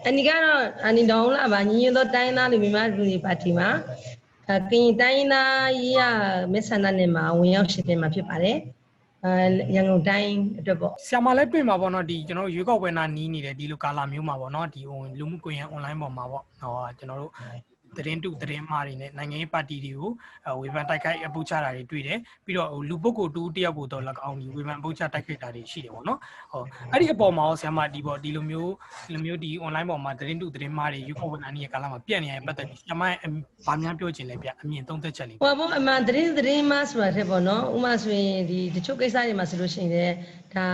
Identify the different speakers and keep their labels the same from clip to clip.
Speaker 1: ani dong la ba ni do tai na lu mi ma lu party ma kin tai na ya mesana ne ma ဝင်ရောက်ရှင်တင်မှာဖြစ်ပါတယ်ရန်ကုန်တိုင်းအတွက်ပေါ့
Speaker 2: ဆရာမလည်းတွေ့မှာပေါ့နော်ဒီကျွန်တော်တို့ရွေးကောက်ပွဲနာနီးနေတယ်ဒီလိုကာလာမျိုးမှာပေါ့နော်ဒီလူမှုကွန်ရက် online ပေါ်မှာပေါ့ဟောကျွန်တော်တို့သတင်းတုသတင်းမှားတွေနဲ့နိုင်ငံရေးပါတီတွေကိုဝေဖန်တိုက်ခိုက်အပုတ်ချတာတွေတွေ့တယ်ပြီးတော့လူပုဂ္ဂိုလ်တူတယောက်ကိုတော့၎င်းဒီဝေဖန်အပုတ်ချတိုက်ခိုက်တာတွေရှိတယ်ပေါ့နော်ဟောအဲ့ဒီအပေါ်မှာဆရာမဒီလိုမျိုးဒီ online ပေါ်မှာသတင်းတုသတင်းမှားတွေရွေးကောက်ပွဲနာနီးရဲ့ကာလာမှာပြန့်နေရတဲ့ပတ်သက်ပြီးဆရာမဘာများပြောချင်လဲဗျအမြင်သုံးသက်ချက်လေးဟ
Speaker 1: ောပေါ့အမှန်သတင်းမှားဆိုတာတဲ့ပေါ့နော်ဥမာဆိုရင်ဒီတချို့ကိစ္စတွေမှာဆိုလို့ရှိရင်လည်းဒ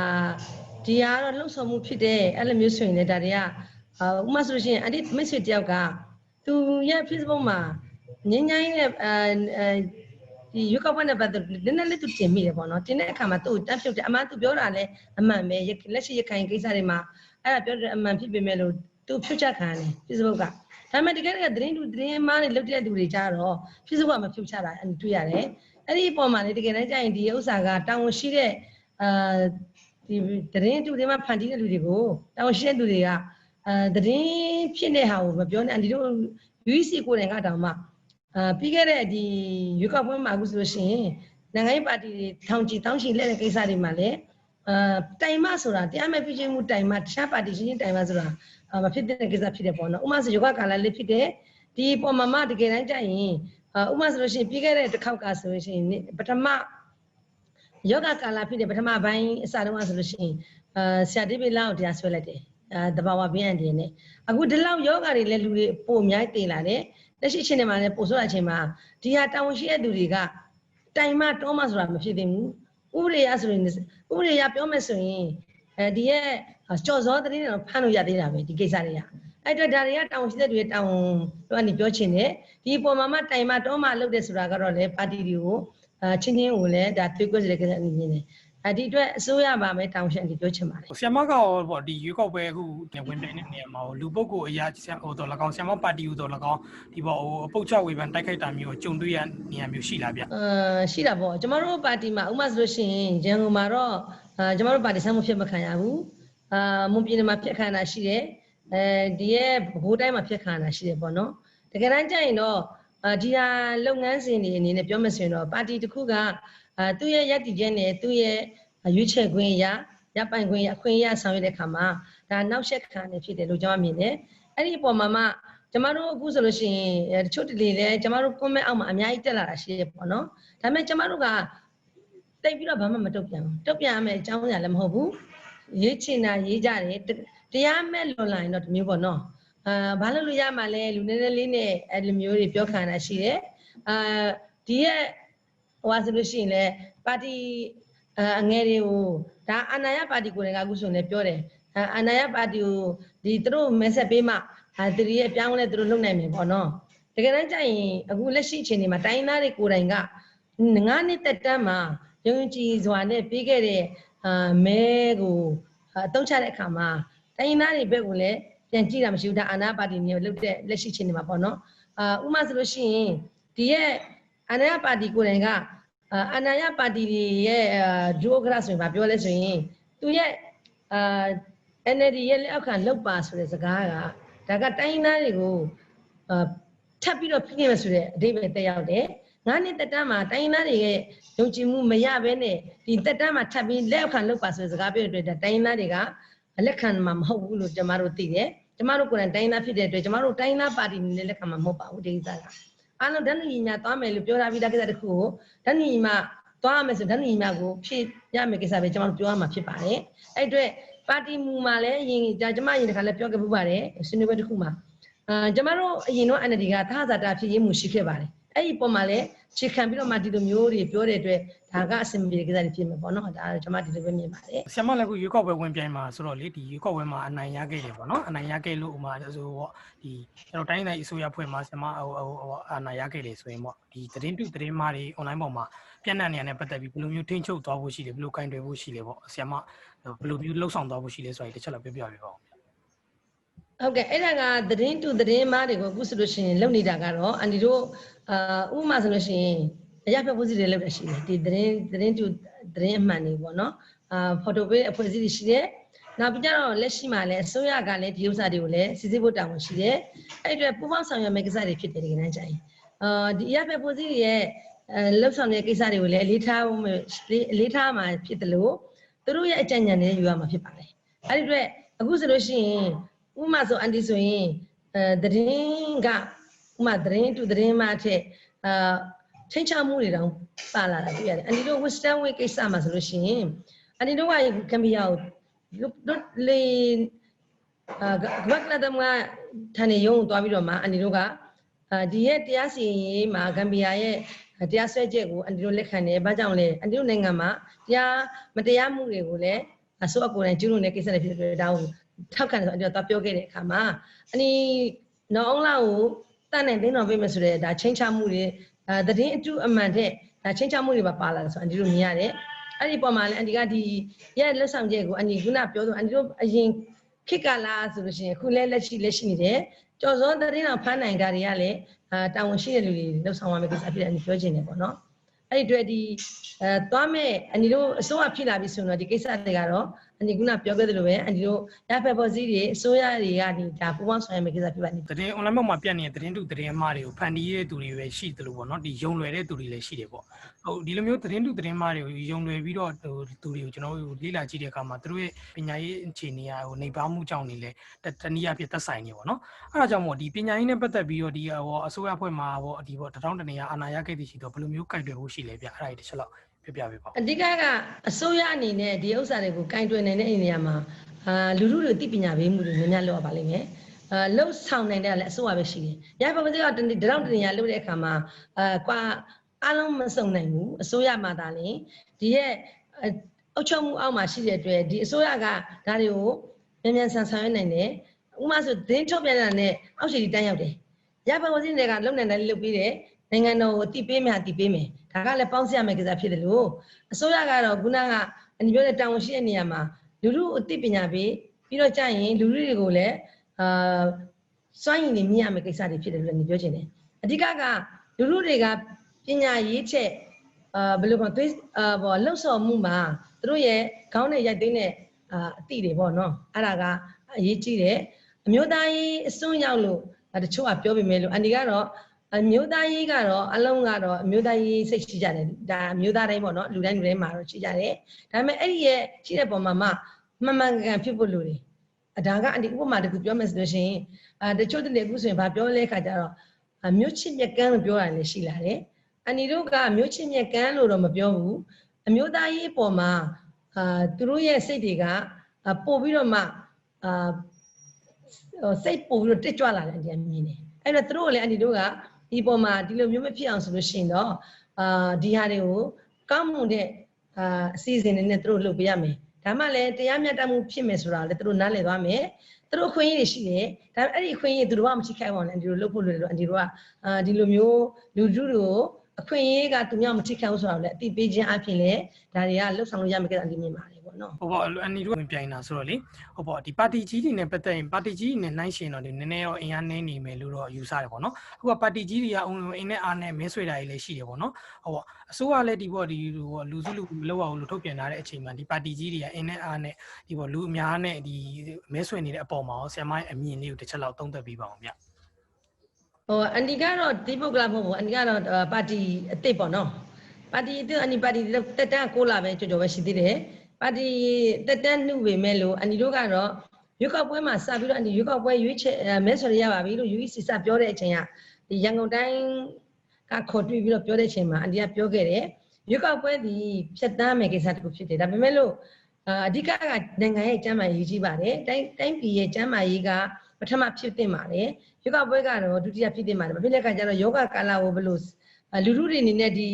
Speaker 1: ါဒီကတော့လှုပ်ဆောင်မှုဖြစ်တဲ့အဲ့လိုမျိုးဆိုရင်လည်းဒါတွေကဥမာဆိုလို့ရှိရင်အဲ့ဒီမိတ်ဆွေတယောက်ကသူရဲ့ Facebook မှာငင်းငိုင်းနဲ့ဒီရွေးကောက်ပွဲနဲ့ပတ်သက်နည်းနည်းလေးသူတင်မိတယ်ပေါ့နော်တင်တဲ့အခါမှာသူ့ကိုတက်ဖြုတ်တယ်အမှန်သူပြောတာလည်းအမှန်ပဲလက်ရှိရခိုင်ကိစ္စတွေမှာအဲ့ဒါပြောတဲ့အမှန်ဖြစ်ပေမဲ့လို့သူဖြုတ်ချက်ခံတယ် Facebook ကဒါပေမဲ့တကယ်သတင်းမားတွေလုပ်တဲ့သူတွေကြတော့ Facebook ကမဖြုတ်ချတာတွေ့ရတယ်အဲ့ဒီအပေါ်မှာလေတကယ်တမ်းကျရင်ဒီဥစ္စာကတောင်းရှိတဲ့ဒီသတင်းတူတွေမှာဖန်တီးတဲ့လူတွေကိုတောင်းရှိတဲ့လူတွေကသတင်းဖြစ်တဲ့ဟာကိုမပြောနဲ့အန်ဒီတို့ UEC ကိုယ်တိုင်ကတောင်မှပြီးခဲ့တဲ့ဒီရွေးကောက်ပွဲမှာအခုဆိုလို့ရှိရင်နိုင်ငံရေးပါတီတွေထောင်ချီတောင်းချီလဲတဲ့ကိစ္စတွေမှာလည်းတိုင်မဆိုတာတရားမဲ့ပြည်ချင်းမှုတိုင်မတခြားပါတီချင်းတိုင်မဆိုတာမဖြစ်တဲ့ကိစ္စဖြစ်တယ်ပေါ့နော်ဥမာဆိုယောဂကာလလေးဖြစ်တယ်ဒီပေါ်မှာတကယ်တမ်းကျရင်ဥမာဆိုလို့ရှိရင်ပြီးခဲ့တဲ့တစ်ခေါက်ကဆိုလို့ရှိရင်ပထမယောဂကာလဖြစ်တဲ့ပထမပိုင်းအစတုန်းကဆိုလို့ရှိရင်ဆရာတိပိလောက်တရားဆွဲလိုက်တယ်တဘာဝဘင်းအန်ဒီနဲ့အခုဒီလောက်ယောဂတွေလည်းလူတွေပိုအများကြီးတင်လာတယ်လက်ရှိချင်းတွေမှာလည်းပို့ဆိုတဲ့အချိန်မှာဒီဟာတောင်းရှိတဲ့သူတွေကတိုင်မတောမဆိုတာမဖြစ်သင့်ဘူးဥပဒေရဆိုရင်ဥပဒေရပြောမယ်ဆိုရင်ဒီရဲ့ကြော်စောသတင်းတွေဖမ်းလို့ရသေးတာပဲဒီကိစ္စတွေကအဲ့တော့ဒါတွေကတောင်းရှိတဲ့တွေတောင်းတော့အနေပြောချင်တယ်ဒီပုံမှာတိုင်မတောမလုပ်တယ်ဆိုတာကတော့လေပါတီတွေကိုချင်းချင်းကိုလည်းဒါတွေးကွက်စတဲ့ကိစ္စအနေနဲ့ဒီအတွက်အစိုးရပါမယ်တောင်းရှင်ဒီပြောချင်ပါတယ်ဆ
Speaker 2: ရာမကရောပေါ့ဒီရွေးကောက်ပွဲအခုဝင်ပြိုင်တဲ့နေရာမှာလူပုဂ္ဂိုလ်အရာတော့၎င်းဆရာမပါတီတော့၎င်းဒီပေါ့အပုတ်ချဝေဖန်တိုက်ခိုက်တာမျိုးကြုံတွေ့ရနေရာမျိုးရှိလားဗျ
Speaker 1: ရှိတာပေါ့ကျမတို့ပါတီမှာဥပမာဆိုလို့ရှိရင်ရန်ကုန်မှာတော့ကျမတို့ပါတီဆန်းမှုဖြစ်မခံရဘူးမွန်ပြည်နယ်မှာဖြစ်ခံတာရှိတယ်ဒီရဲ့ဘိုးတိုင်းမှာဖြစ်ခံတာရှိတယ်ပေါ့နော်တကယ်တမ်းကျရင်တော့ဒီဟာလုပ်ငန်းစဉ်တွေအနေနဲ့ပြောမှဆိုရင်တော့ပါတီတစ်ခုကသူ့ရဲ့ရည်တည်ချက်နဲ့သူ့ရဲ့ရွေးချယ်ခွင့်ရပိုင်ခွင့်အခွင့်အရေးဆောင်ရွက်တဲ့အခါမှာဒါနောက်ဆက်ခံနေဖြစ်တယ်လို့ကျွန်မမြင်တယ်အဲ့ဒီအပေါ်မှာကျမတို့အခုဆိုလို့ရှိရင်တချို့တလေလဲကျမတို့ comment အောက်မှာအများကြီးတက်လာတာရှိတယ်ပေါ့နော်ဒါပေမဲ့ကျမတို့ကတိတ်ပြီးတော့ဘာမှမတုတ်ပြန်ဘူးတုတ်ပြန်ရမယ်အကြောင်းအရာလည်းမဟုတ်ဘူးရေးချင်တာရေးကြတယ်တရားမဲ့လွန်လာရင်တော့ဒီမျိုးပေါ့နော်ဘာလို့လို့ရမှာလဲလူနည်းနည်းလေးနဲ့အဲ့လိုမျိုးတွေပြောခံတာရှိတယ်ဒီရဲ့ဟိုဆိုလို့ရှိရင်လည်းပါတီအငယ်တွေကိုဒါအာဏာရပါတီကိုယ်တိုင်ကအခုဆိုရင်လည်းပြောတယ်အာဏာရပါတီကိုဒီသူတို့မဲဆက်ပေးမှသူတွေရဲ့အပြောင်းလဲသူတို့လုပ်နိုင်မယ်ပေါ့နော်တကယ်တမ်းကျရင်အခုလက်ရှိအချိန်ဒီမှာတိုင်းသားတွေကိုယ်တိုင်က9နှစ်သက်တမ်းမှာယုံကြည်စွာနဲ့ပြီးခဲ့တဲ့မဲကိုအသုံးချတဲ့အခါမှာတိုင်းသားတွေဘက်ကိုလည်းပြန်ကြည့်တာမရှိဘူးဒါအာဏာပါတီမျိုးလုပ်တဲ့လက်ရှိအချိန်ဒီမှာပေါ့နော်ဥပမာဆိုလို့ရှိရင်ဒီရဲ့အာဏာရပါတီကိုယ်တိုင်ကအာဏာရပါတီရဲ့ဒုဥက္ကဋ္ဌဆိုရင်ဗာပြောလဲဆိုရင်သူရဲ့ NLD ရဲ့လက်အောက်ခံလောက်ပါဆိုတဲ့စကားကဒါကတိုင်းသားတွေကိုထပ်ပြီးတော့ဖိနေမယ်ဆိုတဲ့အဓိပ္ပာယ်တက်ရောက်တယ်9နှစ်တက်တမ်းမှာတိုင်းသားတွေရဲ့ယုံကြည်မှုမရဘဲနဲ့ဒီတက်တမ်းမှာထပ်ပြီးလက်အောက်ခံလောက်ပါဆိုတဲ့စကားပြောတဲ့အတွက်တိုင်းသားတွေကလက်ခံမှာမဟုတ်ဘူးလို့ကျမတို့သိတယ်ကျမတို့ကိုယ်တိုင်တိုင်းသားဖြစ်တဲ့အတွက်ကျမတို့တိုင်းသားပါတီနဲ့လက်ခံမှာမဟုတ်ပါဘူးဒီကိစ္စကအားလုံးဓာတ်ညီညာသွားမယ်လို့ပြောထားပြီးသားကိစ္စတစ်ခုကိုဓာတ်ညီညာသွားမယ်ဆိုဓာတ်ညီညာကိုဖြည့်ရမယ်ကိစ္စပဲကျမတို့ပြောရမှာဖြစ်ပါတယ်အဲ့အတွက်ပါတီမူမှာလည်းရင်ကျမရင်တခါလည်းပြောခဲ့ပူပါတယ်ဆွေးနွေးပွဲတစ်ခုမှာကျမတို့အရင်တော့ NLD ကသဟဇာတာဖြစ်ရေးမှုရှိခဲ့ပါတယ်အဲ့ဒီပုံမှာလည်းခြေခံပြီးတော့မှဒီလိုမျိုးတွေပြောတဲ့အတွက်ဒါကအဆင်ပြေတဲ့ကိစ္စတွေဖြစ်မှာပေါ့နော်ဒါကျမဒီလိုပဲမြင်ပါတယ်
Speaker 2: ဆရာမလည်းခုရွေးကောက်ပွဲဝင်ပြိုင်မှာဆိုတော့လေဒီရွေးကောက်ပွဲမှာအနိုင်ရခဲ့တယ်ပေါ့နော်အနိုင်ရခဲ့လို့ဥမာဆိုတော့ဒီကျွန်တော်တိုင်းတိုင်းအစိုးရဖွဲ့မှာဆရာမအနိုင်ရခဲ့တယ်ဆိုရင်ပေါ့ဒီသတင်းတုသတင်းမှားတွေ online ပေါ်မှာပြန့်နှံ့နေရတဲ့ပတ်သက်ပြီးဘယ်လိုမျိုးထိန်းချုပ်သွားဖို့ရှိတယ်ဘယ်လိုကင်တွယ်ဖို့ရှိလဲပေါ့ဆရာမဘယ်လိုမျိုးလှုပ်ဆောင်သွားဖို့ရှိလဲဆိုတာတစ်ချက်လောက်ပြောပြပေးပါဦးဟ
Speaker 1: ုတ်ကဲ့အဲ့ဒါကသတင်းတူသတင်းမားတွေကိုအခုဆိုလို့ရှိရင်လုပ်နေတာကတော့အန်ဒီတို့ဥပမာဆိုလို့ရှိရင်အရာဖက်ဖို့စီတွေလုပ်ရရှိတယ်ဒီသတင်းတူသတင်းအမှန်တွေပေါ့နော်ဖော်တိုပေးအဖွဲ့အစည်းတွေရှိတယ် နောက်ပြီးကြတော့လက်ရှိမှာလည်းအစိုးရကလည်းဒီဥစ္စာတွေကိုလည်းစစ်ဆေးဖို့တာဝန်ရှိတယ်အဲ့ဒီအတွက်ပူးပေါင်းဆောင်ရွက်မယ့်ကိစ္စတွေဖြစ်တယ်ဒီကနေ့ကျရင်ဒီအရပ်ဘက်ဖွဲ့စည်းရဲ့လှုပ်ဆောင်တဲ့ကိစ္စတွေကိုလည်းအလေးထားမှာဖြစ်တယ်လို့သူတို့ရဲ့အကြံဉာဏ်တွေယူရမှာဖြစ်ပါတယ်အဲ့ဒီအတွက်အခုဆိုလို့ရှိရင်ဥပမာဆိုအန်တီဆိုရင်သတင်းကဥပမာသတင်းတူသတင်းမှထက်ချင်းချမှုတွေတောင်ပါလာတာတွေ့ရတယ်အန်တီတို့ Western Way ကိစ္စမှာဆိုလို့ရှိရင်အန်တီတို့ကကမ်ဘီယာကိုလေကမ္ဘာ့တမကဌာနေရုံးသွားပြီးတော့မှအန်တီတို့ကဒီရဲ့တရားစီရင်ရေးမှာကမ်ဘီယာရဲ့တရားစွဲချက်ကိုအန်တီတို့လက်ခံတယ်။ဘာကြောင့်လဲအန်တီတို့နိုင်ငံမှာမတရားမှုတွေကိုလည်းအစိုးရကိုယ်တိုင်ကျူးလွန်တဲ့ကိစ္စတွေဖြစ်တဲ့အတွက်ဒါကိုထောက်ခံတယ်ဆိုအန်တီတို့ပြောခဲ့တဲ့အခါမှာအနီနော်အုံးလာကိုတတ်နိုင်သိမ်းတော်ပေးမယ်ဆိုတဲ့ဒါချင်းချမှုတွေသတင်းအတူအမှန်တဲ့ဒါချင်းချမှုတွေပါလာတယ်ဆိုအန်တီတို့မြင်ရတယ်။အဲ့ဒီပုံမှာလည်းအန်တီကဒီရဲ့လက်ဆောင်ချက်ကိုအန်တီခုနပြောဆိုအန်တီတို့အရင်ခေတ်ကလာဆိုလို့ရှိရင်ခုလည်းလက်ရှိနေတယ်။ကျော်စောသတင်းတော်ဖမ်းနိုင်တာတွေကလည်းတာဝန်ရှိတဲ့လူတွေလှုပ်ဆောင်ရမယ့်ကိစ္စဖြစ်တယ်အန်တီပြောချင်တယ်ပေါ့နော်အဲ့ဒီအတွက်ဒီသွားမဲ့အန်တီတို့အစိုးရဖြစ်လာပြီဆိုတော့ဒီကိစ္စတွေကတော့အန်တီကပြောခဲ့သလိုပဲအန်တီတို့ရဖက်ပေါ်စည်းတွေအစိုးရတွေကဒီဒါပူးပေါင်းဆောင်ရွက်မယ့်ကိစ္စဖြစ်ပါတယ်သ
Speaker 2: တင်း online ပေါ်မှာပြတ်နေတဲ့သတင်းတူသတင်းမှားတွေကိုဖန်တီးတဲ့သူတွေပဲရှိသလိုပေါ့နော်ဒီယုံလွယ်တဲ့သူတွေလည်းရှိတယ်ပေါ့ဟုတ်ဒီလိုမျိုးသတင်းတူသတင်းမှားတွေကိုယုံလွယ်ပြီးတော့သူတွေကိုကျွန်တော်တို့လေ့လာကြည့်တဲ့အခါမှာသူတို့ရဲ့ပညာရေးအခြေအနေကနေပါမှုကြောင့်နေလဲတနည်းအားဖြင့်သက်ဆိုင်နေပေါ့နော်အဲ့ဒါကြောင့်မို့ဒီပညာရေးနဲ့ပတ်သက်ပြီးတော့ဒီအစိုးရအဖွဲ့မှာပေါ့ဒီပေါ့တောင်းတနေရအာဏာရခဲ့တဲ့ရှိတော့ဘယ်လိုမျိုးကြိုက်တွေ့ဖို့ရှိလဲဗျအဲ့ဒါကြီးတစ်ချက်လောက်ပြပြပေးပါ
Speaker 1: အဓိကကအစိုးရအနေနဲ့ဒီဥစ္စာတွေကိုကင်တွယ်နေတဲ့နေရာမှာလူထုတွေသိပညာပေးမှုတွေများများလုပ်ရပါလိမ့်မယ်လှုပ်ဆောင်နိုင်တဲ့လည်းအစိုးရပဲရှိတယ်ရပါမစေတော့တရောင်းတနေရလုပ်တဲ့အခါမှာကွာအားလုံးမစုံနိုင်ဘူးအစိုးရမှာဒါလည်းဒီရဲ့အုပ်ချုပ်မှုအောက်မှာရှိတဲ့အတွက်ဒီအစိုးရကဒါတွေကိုမြန်မြန်ဆန်ဆောင်ရွက်နိုင်တယ်ဥပမာဆိုသတင်းထုတ်ပြန်တာနဲ့အောက်ခြေတန်းရောက်တယ်ရပါမစေတဲ့ကလုံနိုင်တယ်လုပ်ပြီးတယ်နိုင်ငံတော်ကိုတိပေးမယ်ဒါကလည်းပေါင်းစည်းရမယ့်ကိစ္စဖြစ်တယ်လို့အစိုးရကတော့ခုနကအန်ပြောတဲ့တာဝန်ရှိတဲ့နေရာမှာလူထုအသိပညာပေးပြီးတော့ကြာရင်လူထုတွေကိုလည်းစွမ်းရည်နေမြင်ရမယ့်ကိစ္စတွေဖြစ်တယ်လို့လည်းပြောချင်တယ်အဓိကကလူထုတွေကပညာရေးချက်ဘယ်လိုခေါ်လှုပ်ဆော်မှုမှာသူတို့ရဲ့ခေါင်းနဲ့ရိုက်သိမ်းတဲ့အသည့်တွေပေါ့နော်အဲ့ဒါကအရေးကြီးတယ်အမျိုးသားရေးအစွန်းရောက်လို့တချို့ကပြောပေမဲ့လို့အန်ဒီကတော့အမျိုးသားရေးကတော့အလုံးကတော့အမျိုးသားရေးစိတ်ရှိကြတယ်ဒါအမျိုးသားတိုင်းပေါ့နော်လူတိုင်းမှာတော့ရှိကြတယ်ဒါပေမဲ့အဲ့ဒီရဲ့ရှိတဲ့ပုံမှာမှန်ကန်ဖြစ်ဖို့လိုတယ်ဒါကအန်ဒီဥပမာတခုပြောမယ်ဆိုလို့ရှိရင်တချို့တလေအခုဆိုရင်ဗာပြောလဲခါကြတော့မြို့ချစ်မြက်ကန်းလို့ပြောတာလည်းရှိလာတယ်အန်ဒီတို့ကမြို့ချစ်မြက်ကန်းလို့တော့မပြောဘူးအမျိုးသားရေးအပေါ်မှာသူတို့ရဲ့စိတ်တွေကပို့ပြီးတော့မှစိတ်ပို့ပြီးတော့တက်ကြွလာတယ်အန်ဒီမြင်တယ်အဲ့တော့သူတို့လည်းအန်ဒီတို့ကဒီပေါ်မှာဒီလိုမျိုးမဖြစ်အောင်ဆိုလို့ရှိရင်တော့ဒီဟာတွေကိုကောင်းမွန်တဲ့အစီအစဉ်တွေနဲ့သူတို့လုပ်ပေးရမယ်ဒါမှလည်းတရားမျှတမှုဖြစ်မယ်ဆိုတာလည်းသူတို့နားလည်သွားမယ်သူတို့အခွင့်အရေးတွေရှိတယ်ဒါအဲ့ဒီအခွင့်အရေးသူတို့ကမချိခိုက်ပါဘူးအန်ဒီတို့လုပ်ဖို့လိုတယ်လို့အန်ဒီတို့ကဒီလိုမျိုးလူထုတွေကိုအခွင့်အရေးကသူများမချိခိုက်ဘူးဆိုတာလည်းအသိပေးခြင်းအပြင်လည်းဒါတွေကလှုပ်ဆောင်လို့ရမယ်ကအန်ဒီမြင်ပါတယ်ပေါ့နော်ဟ
Speaker 2: ုတ်ပါအန်ဒီတို့ပြိုင်တာဆိုတော့လေဟုတ်ပါဒီပါတီကြီးတွေနဲ့ပတ်သက်ရင်ပါတီကြီးနဲ့နှိုင်းရှင်တော့ဒီနည်းနည်းတော့အင်အားနည်းနေမယ်လို့တော့ယူဆတယ်ပေါ့နော်အခုကပါတီကြီးတွေကအင်နဲ့အားနဲ့မဲဆွေတာတွေလည်းရှိတယ်ပေါ့နော်ဟုတ်ပါအစိုးရလည်းဒီပေါ့ဒီလူစုလူမလောက်အောင်လို့ထုတ်ပြန်ထားတဲ့အချိန်မှာဒီပါတီကြီးတွေကအင်နဲ့အားနဲ့ဒီပေါ့လူအများနဲ့ဒီမဲဆွေနေတဲ့အပေါ်မှာရောဆရာမရဲ့အမြင်လေးကိုတစ်ချက်လောက်သုံးသပ်ပေးပါအောင်ဗျအ
Speaker 1: န်ဒီကတော့ဒီပုဂ္ဂလာမဟုတ်ဘူးအန်ဒီကတော့ပါတီအစ်စ်ပေါ့နော်ပါတီအစ်စ်အန်ဒီပါတီတက်တန်း6လပဲကြော်ပဲရှိသေးတယ်ပါတီတက်တန်းနှုတ်ပေမဲ့လို့အန်ဒီတို့ကတော့ရွေးကောက်ပွဲမှာစပြီးတော့အန်ဒီရွေးကောက်ပွဲရွေးချယ်မဲဆွယ်ရပါပြီလို့ UEC စပြောတဲ့အချိန်ကဒီရန်ကုန်တိုင်းကခေါ်တွေ့ပြီးတော့ပြောတဲ့အချိန်မှာအန်ဒီကပြောခဲ့တယ်ရွေးကောက်ပွဲဒီဖြတ်တန်းမယ်ကိစ္စတခုဖြစ်တယ်ဒါပေမဲ့လို့အဓိကကနိုင်ငံရဲ့ကျန်းမာရေးကြီးပါတယ်တိုင်းပြည်ရဲ့ကျန်းမာရေးကပထမဖြစ်တင်ပါတယ်ရွေးကောက်ပွဲကတော့ဒုတိယဖြစ်တင်ပါတယ်ဖြစ်တဲ့အခါကျတော့ယောဂကာလကိုဘယ်လိုလူထုတွေအနေနဲ့ဒီ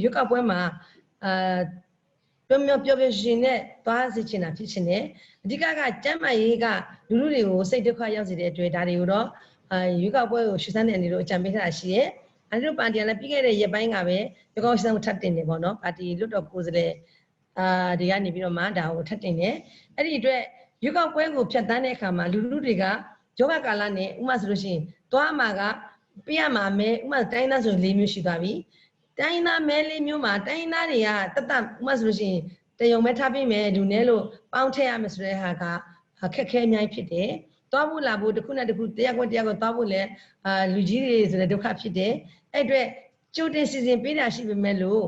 Speaker 1: ရွေးကောက်ပွဲမှာပြောရှင်နဲ့သွားစေချင်တာဖြစ်ရှင်တယ်အဓိကကကျန်းမာရေးကလူထုတွေကိုစိတ်ဒုက္ခရောက်စေတဲ့အတွက်ဒါတွေကိုတော့ရွေးကောက်ပွဲကိုရှုစမ်းတဲ့အနေနဲ့အကြံပေးထားတာရှိရဲ့အန်ဒီတို့ပါတီကလည်းပြီးခဲ့တဲ့ရက်ပိုင်းကပဲရွေးကောက်ရှုစမ်းထပ်တင်တယ်ပေါ့နော်ပါတီလွတ်တော်ကိုယ်စားလှယ်ဒီကနေပြီးတော့မှဒါကိုထပ်တင်တယ်အဲ့ဒီအတွက်ရွေးကောက်ပွဲကိုဖျက်ဆီးတဲ့အခါမှာလူထုတွေကယောဂကာလနဲ့ဥပမာဆိုလို့ရှိရင်သွားမှာကပြရမှာမဲဥပမာတိုင်းသားဆို၄မျိုးရှိသွားပြီတိုင်းသားမဲ၄မျိုးမှာတိုင်းသားတွေကတတ်ဥပမာဆိုလို့ရှိရင် တယုံမဲ့ထားပြီးမယ်လူနဲ့လို့ပေါင်းထည့်ရမယ်ဆိုတဲ့ဟာကခက်ခဲအများကြီးဖြစ်တယ်သွားဖို့လာဖို့တစ်ခုနဲ့တစ်ခုတရားကွက်သွားဖို့လဲလူကြီးတွေဆိုတဲ့ဒုက္ခဖြစ်တယ်အဲ့အတွက်ကြိုတင်စီစဉ်ပေးတာရှိပေမဲ့လို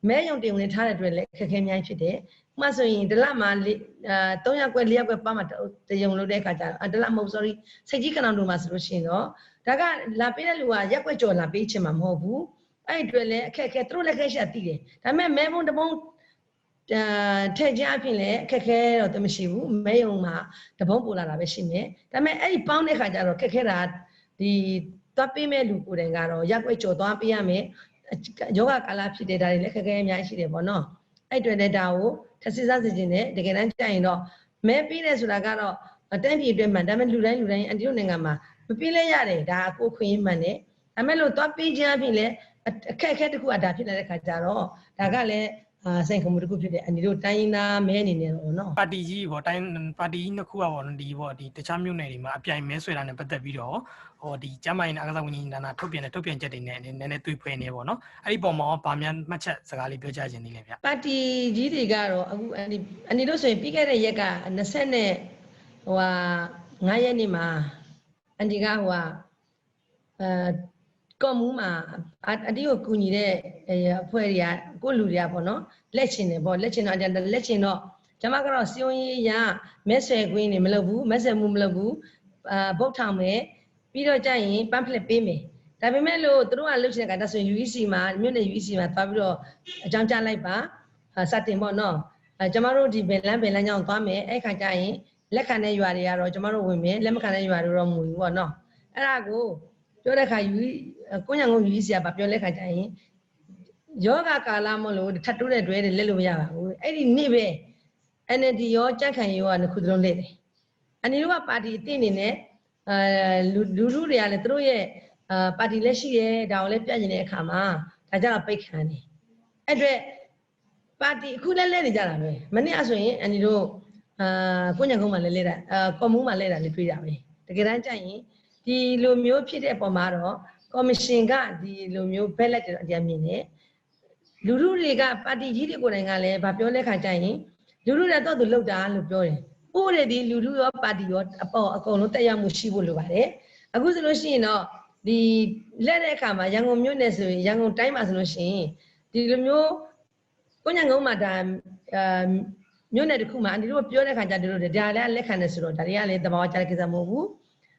Speaker 1: ့မဲယုံတင်ဝင်ထားတဲ့အတွက်လည်းခက်ခဲအများကြီးဖြစ်တယ်ဥပမာဆိုရင်ဒလမှာ3ရက်ကွက်4ရက်ကွက်ပါမှတယုံလို့တဲ့အခါကျတော့ဒလမဟုတ် sorry စိတ်ကြီးကနောင်တို့မှာဆိုလို့ရှိရင်တော့ဒါကလာပေးတဲ့လူကရက်ကွက်ကြော်လာပေးချင်မှာမဟုတ်ဘူးအဲ့အတွက်လည်းအခက်ခဲသူတို့လည်းခက်ရှာတည်တယ်ဒါပေမဲ့မဲဘုံတပုံးထည့်ကြအဖြစ်လည်းအခက်ခဲတော့မရှိဘူးမဲယုံမှာတပုံးပို့လာတာပဲရှိမယ်ဒါပေမဲ့အဲ့ဒီပေါင်းတဲ့ခါကျတော့ခက်ခဲတာဒီသွားပေးမဲ့လူကိုယ်တိုင်ကတော့ရက်ကွက်ကြော်သွားပေးရမယ်ယောဂကာလဖြစ်တဲ့ဒါတွေလည်းခက်ခဲအများကြီးရှိတယ်ပေါ့နော်အဲ့အတွက်လည်းဒါကိုထပ်စစ်စားစီခြင်းနဲ့တကယ်တမ်းကြာရင်တော့မဲပေးတယ်ဆိုတာကတော့တန်းပြည်အတွက်မှန်ဒါပေမဲ့လူတိုင်းအန်တီတို့နိုင်ငံမှာမပေးလဲရတယ်ဒါကိုခွင့်ရမှန်တယ်ဒါပေမဲ့လို့သွားပေးခြင်းအဖြစ်လည်းအခက်အခဲတစ်ခုအတာဖြစ်လာတဲ့ခါကျတော့ဒါကလည်းစိန်ခေါ်မှုတစ်ခုဖြစ်တယ်အန်တီတို့တိုင်းသားမဲအနေနဲ့တော့နော်
Speaker 2: ပါတီကြီးပေါ့တိုင်းပါတီကြီးနှစ်ခုကပေါ့နော်ဒီတခြားမြို့နယ်တွေမှာအပြိုင်မဲဆွဲတာနဲ့ပတ်သက်ပြီးတော့ဒီကျမ်းမာရေးနဲ့အားကစားဝန်ကြီးဌာနထုတ်ပြန်ချက်တွေနဲ့နည်းနည်းတွေ့ဖွယ်နေပေါ့နော်အဲ့ဒီပုံမှာဗာမြန်မှတ်ချက်စကားလေးပြောကြခြင်းနေလေဗျ
Speaker 1: ပါတီကြီးတွေကတော့အခုအန်တီတို့ဆိုရင်ပြီးခဲ့တဲ့ရက်က20နဲ့9ရက်နေ့မှာအန်တီကကော်မူးမှာအတီကိုကူညီတဲ့အဖွဲ့တွေကကိုလူတွေကပေါ့နော်လက်ချင်တယ်ပေါ့လက်ချင်တော့ကျွန်မကတော့စီယုံရေးရမဲဆွယ်ခွင်းနေမလုပ်ဘူးမဲဆွယ်မှုမလုပ်ဘူးဗုတ်ထောင်မယ်ပြီးတော့ကြရင်ပမ်ဖလက်ပေးမယ်ဒါပေမဲ့လို့တို့ကလှုပ်ရှင်ကဒါဆိုရင် UEC မှာမြို့နယ် UEC မှာသွားပြီးတော့အကြောင်းကြားလိုက်ပါစတင်ပေါ့နော်ကျွန်မတို့ဒီဘယ်လမ်းကြောင်းသွားမယ်အဲ့ခါကျရင်လက်ခံတဲ့ရွာတွေကတော့ကျွန်မတို့ဝင်မယ်လက်မခံတဲ့ရွာတွေတော့မဝင်ဘူးပေါ့နော်အဲ့ဒါကိုပြောတဲ့ခါကိုညံကုန် UEC ကပြောလက်ခါကျရင်ယောဂကာလမလို့ထပ်တိုးတဲ့တွဲတွေလက်လို့မရပါဘူးအဲ့ဒီနေ့ပဲ NLD ရောကြက်ခံရောနှစ်ခုသလုံးလက်တယ်အန်ဒီတို့ကပါတီအသင့်အနေနဲ့လူထုတွေကလည်းသူတို့ရဲ့ပါတီလက်ရှိရဲ့ဒါကိုလည်းပြကျင်တဲ့အခါမှာဒါကြတော့ပိတ်ခံတယ်အဲ့အတွက်ပါတီအခုလည်းလဲနေကြတာပဲမနေ့ကဆိုရင်အန်ဒီတို့ကိုညံကုန်းမှာလဲတာကော်မူးမှာလဲတာလေးတွေ့တာပဲတကယ်တမ်းကျရင်ဒီလိုမျိုးဖြစ်တဲ့အပေါ်မှာတော့ကော်မရှင်ကဒီလိုမျိုးဘက်လက်တဲ့အကြံမြင်တယ်လူထုတွေကပါတီကြီးတွေကိုယ်တိုင်ကလည်းဗာပြောလဲခါကျရင်လူထုတွေတော့သူလောက်တာလို့ပြောတယ်ဥပဒေဒီလူထုရောပါတီရောအကုန်လုံးတက်ရောက်မှုရှိဖို့လိုပါတယ်အခုဆိုလို့ရှိရင်တော့ဒီလက်တဲ့အခါမှာရန်ကုန်မြို့နယ်ဆိုရင်ရန်ကုန်တိုင်းမှာဆိုလို့ရှိရင်ဒီလိုမျိုးကိုညံကုန်းမှာဒါမြို့နယ်တစ်ခုမှာအန်တီတို့ပြောတဲ့ခါကျတို့ဒါလည်းလက်ခံတယ်ဆိုတော့ဒါတွေကလည်းတဘာဝကြားတဲ့ကိစ္စမဟုတ်ဘူ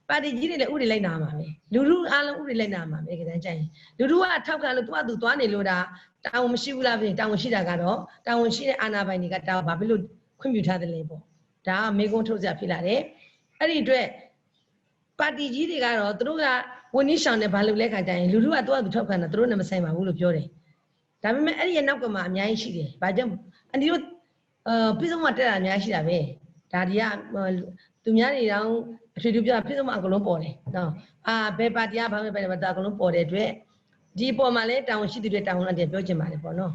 Speaker 1: းပါတီကြီးတွေလည်းဥပဒေလိုက်နာမှာပဲလူထုအားလုံးဥပဒေလိုက်နာမှာပဲကြတဲ့ကြိုင်လူထုကထောက်ခံလို့သူသွားနေလို့ဒါတာဝန်မရှိဘူးလားပြင်တာဝန်ရှိတာကတော့တာဝန်ရှိတဲ့အာဏာပိုင်တွေကတာဘာဖြစ်လို့ခွင့်ပြုထားတယ်လဲပေါ့ဒါကမေကုန်းထုတ်စရာဖြစ်လာတယ်အဲ့ဒီအတွက်ပါတီကြီးတွေကတော့သူတို့ကဝန်ကြီးဆောင်နဲ့ဘာလုပ်လဲခါကြရင်လူထုကသူထောက်ခံတာသူတို့နဲ့မဆိုင်ပါဘူးလို့ပြောတယ်ဒါပေမဲ့အဲ့ဒီရဲ့နောက်ကမှအများကြီးရှိတယ်ဘာကြောင့်အန်ဒီတို့ပြည်စုံမှာတက်တာအများကြီးရှိတာပဲဒါတွေကသူများတွေတောင်အထွေထွေပြပြည်စုံမှာအကုန်လုံးပေါ်တယ်နော်ဘယ်ပါတီကဘာပဲပဲဒါအကုန်လုံးပေါ်တဲ့အတွက်ဒီပေါ်မှာလည်းတာဝန်ရှိသူတွေတာဝန်အတည်းပြောချင်ပါတယ်ပေါ့နော်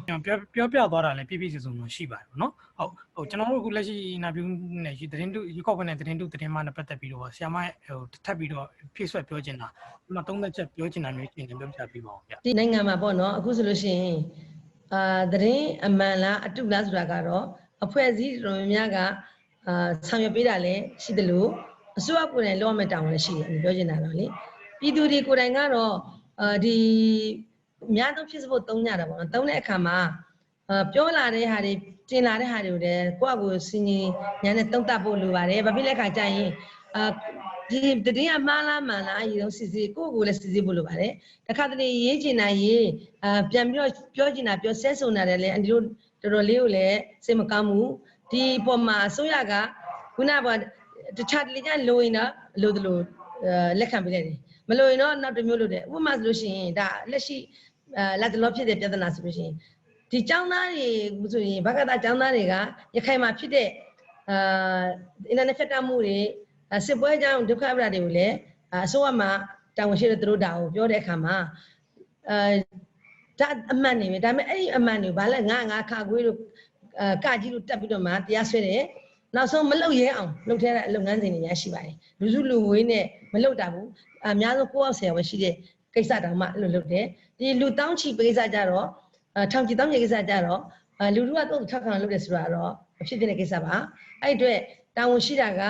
Speaker 2: ပြောသွားတာလည်းပြည့်စုံစုံရှိပါတယ်ပေါ့နော်ဟုတ်ကျွန်တော်တို့အခုလက်ရှိနာပြူနဲ့သတင်းတူရေကောက်ခွင့်နဲ့သတင်းမှနဲ့ပတ်သက်ပြီးတော့ဆရာမထပ်ပြီးတော့ဖြည့်ဆွက်ပြောချင်တာဒီမှာသုံးသက်ချက်ပြောချင်တာမျိုးရှင်ပြောပြပေးပါဦးဗျဒ
Speaker 1: ီနိုင်ငံမှာပေါ့နော်အခုဆိုလို့ရှိရင်သတင်းအမှန်လားအတုလားဆိုတာကတော့အဖွဲ့အစည်းတော်များကဆောင်ရွက်ပေးတာလည်းရှိတယ်လို့အစိုးရကိုယ်တိုင်လောရမယ့်တာဝန်လည်းရှိတယ်ပြောချင်တာတော့လေပြည်သူတွေကိုယ်တိုင်ကတော့ဒီအများဆုံးဖြစ်ဖို့သုံးကြတာပေါ့နော်သုံးတဲ့အခါမှာပြောလာတဲ့ဟာတွေတင်လာတဲ့ဟာတွေကိုလည်းကိုယ့်အကိုစီညီညာနဲ့တုံ့တက်ဖို့လိုပါတယ်ဘာဖြစ်လဲခါကြရင်ဒီတည်င်းအမှားလားမှန်လားအရင်ဆုံးစစ်စစ်ကိုယ့်ကိုလည်းစစ်စစ်ဖို့လိုပါတယ်တခါတလေရေးချင်တာရေးပြန်ပြီးတော့ပြောချင်တာပြောဆဲဆုံတာလည်းအန်ဒီတို့တော်တော်လေးကိုလည်းစိတ်မကောင်းဘူးဒီပေါ်မှာအစိုးရကခုနကတခြားတလေကျလိုရင်တော့လိုသလိုလက်ခံပေးလိုက်တယ်မလိုရင်တော့နောက်တစ်မျိုးလုပ်တယ်ဥပမာဆိုလို့ရှိရင်ဒါလက်ရှိလက်တလောဖြစ်တဲ့ပြဿနာဆိုလို့ရှိရင်ဒီចောင်းသားတွေဆိုရင်ဘဂတာចောင်းသားတွေကရခိုင်မှာဖြစ်တဲ့အင်တာနက်ဖြတ်တောက်မှုတွေစစ်ပွဲကြောင့်ဒုက္ခပရာတွေကိုလည်းအစိုးရမှာတာဝန်ရှိတဲ့သူတို့ဒါကိုပြောတဲ့အခါမှာဒါအမှန်နေပဲဒါပေမဲ့အဲ့ဒီအမှန်တွေဘာလဲငါခါခွေးတို့ကကြီးတို့တက်ပြီးတော့မှတရားဆွဲတယ်နောက်ဆုံးမလုတ်ရဲအောင်လုပ်ထဲတဲ့လုပ်ငန်းစဉ်တွေများရှိပါတယ်လူစုလူဝေးနဲ့မလုတ်တာဘူးအများဆုံး900ဆယ်ဝယ်ရှိတဲ့ကိစ္စတောင်မှအဲ့လိုလုပ်တယ်ဒီလူတောင်းချီကိစ္စကြတော့ထောင်ချီတောင်းချီကိစ္စကြတော့ လူလူကတော့ထောက်ခံလုပ်တယ်ဆိုတာတော့ဖြစ်တဲ့ကိစ္စပါအဲ့အတွက်တာဝန်ရှိတာက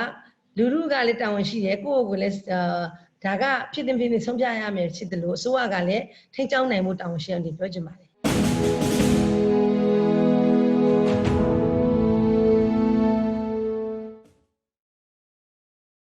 Speaker 1: လူလူကလည်းတာဝန်ရှိတယ်ကိုယ့်ကိုယ်လည်းဒါကဖြစ်တဲ့ဆုံးဖြတ်ရမယ်ဖြစ်တယ်လို့အစိုးရကလည်းထိန်းကျောင်းနိုင်မှုတာဝန်ရှိအောင်ဒီပြောချင်ပါတယ်